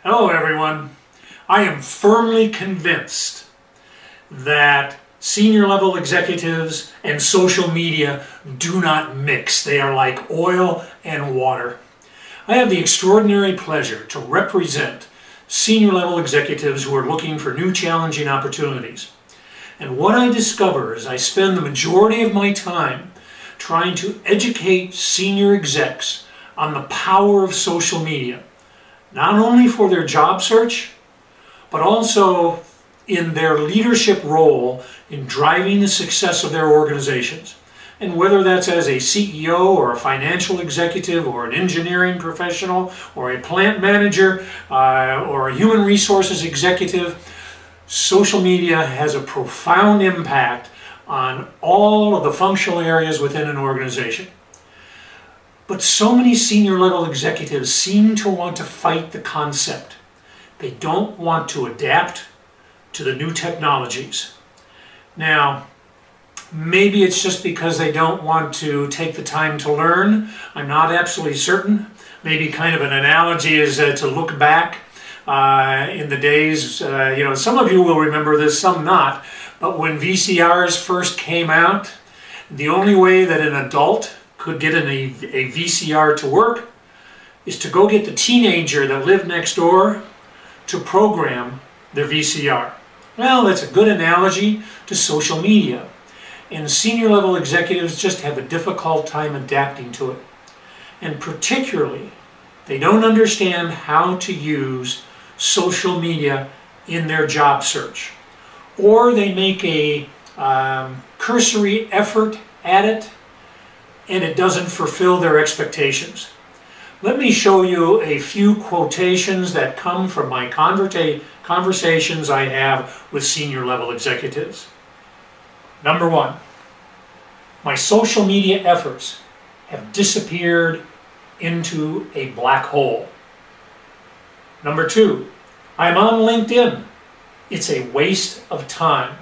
Hello everyone. I am firmly convinced that senior level executives and social media do not mix. They are like oil and water. I have the extraordinary pleasure to represent senior level executives who are looking for new challenging opportunities. And what I discover is I spend the majority of my time trying to educate senior execs on the power of social media, not only for their job search, but also in their leadership role in driving the success of their organizations. And whether that's as a CEO or a financial executive or an engineering professional or a plant manager or a human resources executive, social media has a profound impact on all of the functional areas within an organization. But so many senior level executives seem to want to fight the concept. They don't want to adapt to the new technologies. Now, maybe it's just because they don't want to take the time to learn. I'm not absolutely certain. Maybe kind of an analogy is to look back in the days, some of you will remember this, some not, but when VCRs first came out, the only way that an adult could get a VCR to work is to go get the teenager that lived next door to program their VCR. Well, that's a good analogy to social media. And senior level executives just have a difficult time adapting to it. And particularly, they don't understand how to use social media in their job search. Or they make a cursory effort at it and it doesn't fulfill their expectations. Let me show you a few quotations that come from my conversations I have with senior level executives. Number one, my social media efforts have disappeared into a black hole. Number two, I'm on LinkedIn. It's a waste of time.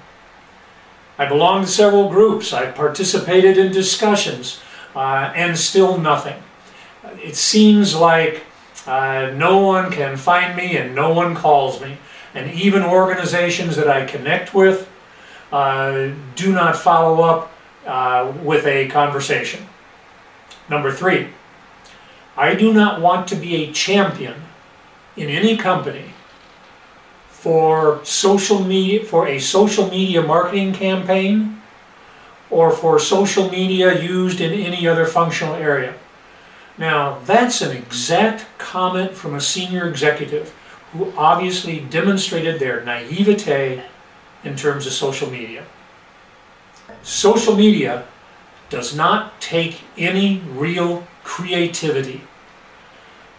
I belong to several groups. I've participated in discussions and still nothing. It seems like no one can find me and no one calls me. And even organizations that I connect with do not follow up with a conversation. Number three, I do not want to be a champion in any company for a social media marketing campaign or for social media used in any other functional area. Now, that's an exact comment from a senior executive who obviously demonstrated their naivete in terms of social media. Social media does not take any real creativity.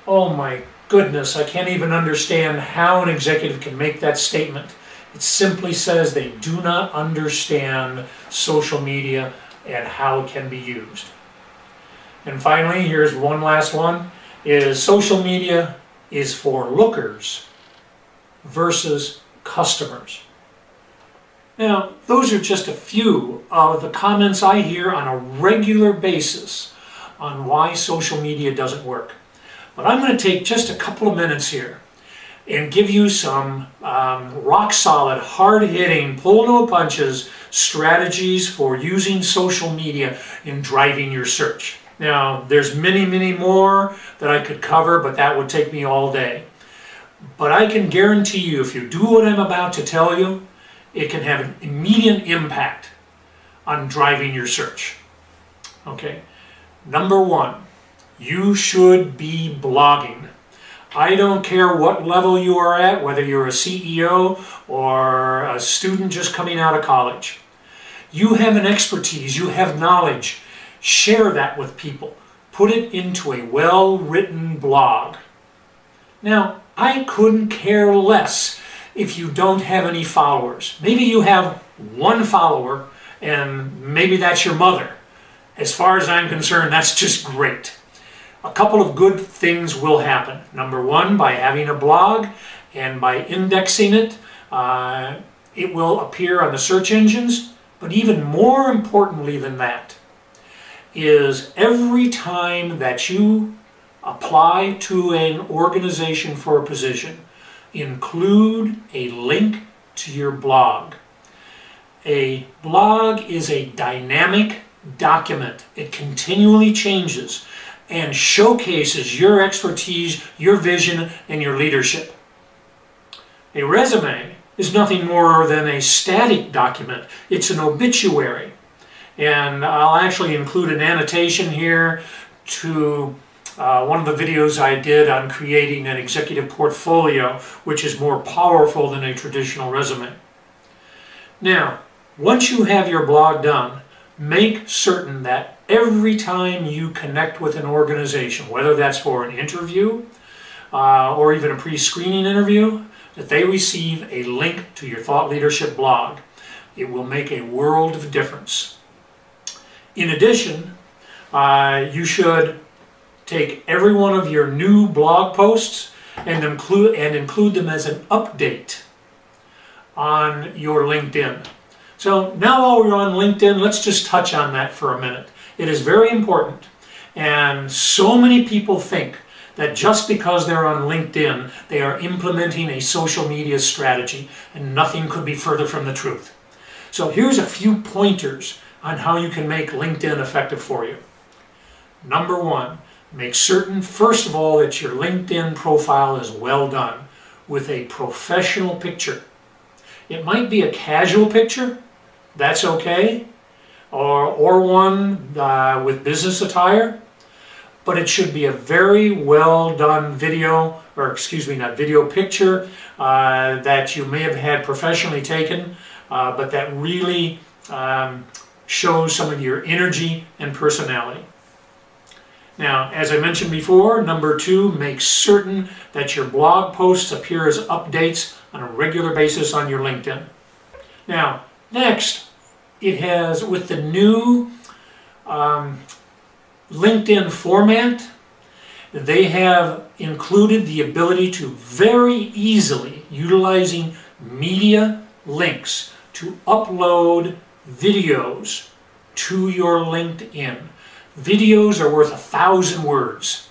Oh my goodness, I can't even understand how an executive can make that statement. It simply says they do not understand social media and how it can be used. And finally, here's one last one, is social media is for lookers versus customers. Now, those are just a few of the comments I hear on a regular basis on why social media doesn't work. But I'm going to take just a couple of minutes here and give you some rock-solid, hard-hitting, pull-no-punches strategies for using social media in driving your search. Now, there's many, many more that I could cover, but that would take me all day. But I can guarantee you, if you do what I'm about to tell you, it can have an immediate impact on driving your search. Okay, number one, you should be blogging. I don't care what level you are at, whether you're a CEO or a student just coming out of college. You have an expertise, you have knowledge. Share that with people. Put it into a well-written blog. Now, I couldn't care less if you don't have any followers. Maybe you have one follower and maybe that's your mother. As far as I'm concerned, that's just great. A couple of good things will happen. Number one, by having a blog and by indexing it, it will appear on the search engines. But even more importantly than that is every time that you apply to an organization for a position, include a link to your blog. A blog is a dynamic document. It continually changes and showcases your expertise, your vision, and your leadership. A resume is nothing more than a static document. It's an obituary. And I'll actually include an annotation here to one of the videos I did on creating an executive portfolio, which is more powerful than a traditional resume. Now, once you have your blog done, make certain that every time you connect with an organization, whether that's for an interview or even a pre-screening interview, that they receive a link to your thought leadership blog. It will make a world of difference. In addition, you should take every one of your new blog posts and include them as an update on your LinkedIn. So now while we're on LinkedIn, let's just touch on that for a minute. It is very important, and so many people think that just because they're on LinkedIn, they are implementing a social media strategy, and nothing could be further from the truth. So here's a few pointers on how you can make LinkedIn effective for you. Number one, make certain, first of all, that your LinkedIn profile is well done with a professional picture. It might be a casual picture, that's okay, or one with business attire, but it should be a very well done video, or excuse me, not video, picture that you may have had professionally taken, but that really shows some of your energy and personality. Now, as I mentioned before, number two, make certain that your blog posts appear as updates on a regular basis on your LinkedIn. Now, next, it has, with the new LinkedIn format, they have included the ability to very easily, utilizing media links, to upload videos to your LinkedIn. Videos are worth 1,000 words.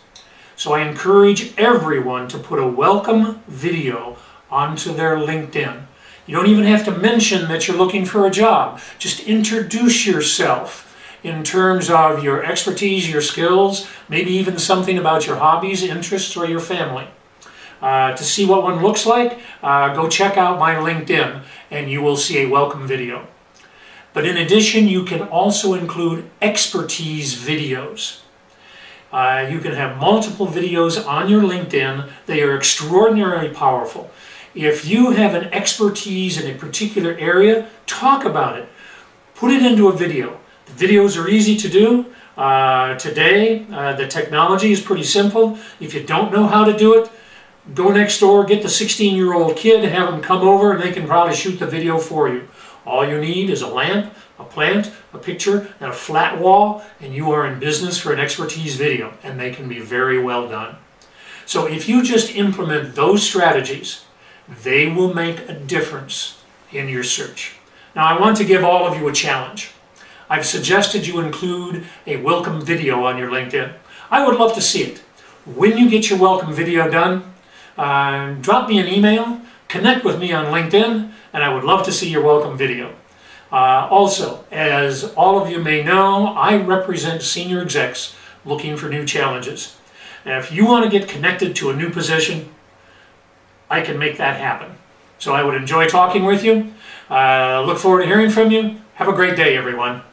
So I encourage everyone to put a welcome video onto their LinkedIn. You don't even have to mention that you're looking for a job. Just introduce yourself in terms of your expertise, your skills, maybe even something about your hobbies, interests, or your family. To see what one looks like, go check out my LinkedIn and you will see a welcome video. But in addition, you can also include expertise videos. You can have multiple videos on your LinkedIn. They are extraordinarily powerful. If you have an expertise in a particular area, talk about it. Put it into a video. The videos are easy to do. Today, the technology is pretty simple. If you don't know how to do it, go next door, get the 16-year-old kid, have them come over, and they can probably shoot the video for you. All you need is a lamp, a plant, a picture, and a flat wall, and you are in business for an expertise video, and they can be very well done. So if you just implement those strategies, they will make a difference in your search. Now, I want to give all of you a challenge. I've suggested you include a welcome video on your LinkedIn. I would love to see it. When you get your welcome video done, drop me an email, connect with me on LinkedIn, and I would love to see your welcome video. Also, as all of you may know, I represent senior execs looking for new challenges. Now, if you want to get connected to a new position, I can make that happen. So I would enjoy talking with you. Look forward to hearing from you. Have a great day, everyone.